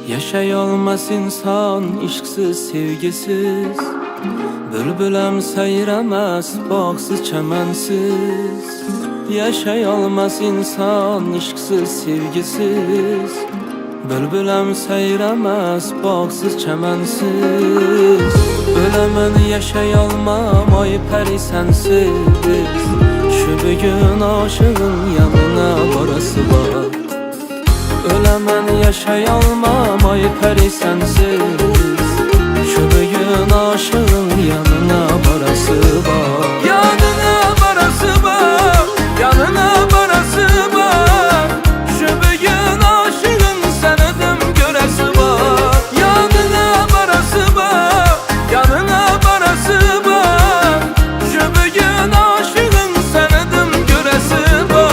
Yaşayolmaz insan işksiz, sevgisiz. Bülbülem seyreməz, bağsız, çəmənsiz. Yaşayolmaz insan işksiz, sevgisiz. Bülbülem seyreməz, bağsız, çəmənsiz. Öləmən yaşayolmam, ay pəri sənsiz. Şu bugün aşığın yanına varası var. Öləmən yaşayolmam, ay pəri sənsiz. Şu bugün aşığın yanına varası var. Yanına varası var, yanına varası var. Şu bugün aşığın sənədim görəsi var. Yanına varası var, yanına varası var. Şu bugün aşığın sənədim görəsi var.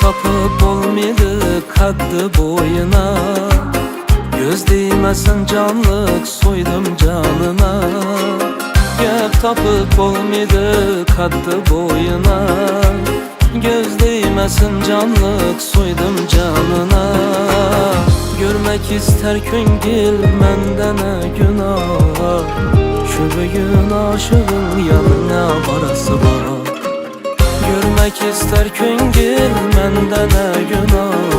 Tapıp olmaydı kaddı boyuna. Göz değmesin canlık soydum canına. Gep tapıp olmaydı kaddı boyuna. Göz değmesin canlık soydum canına. Görmek ister köngil menden günah. Şu bugün aşığın yanına varası var. Görmek ister köngil menden günah.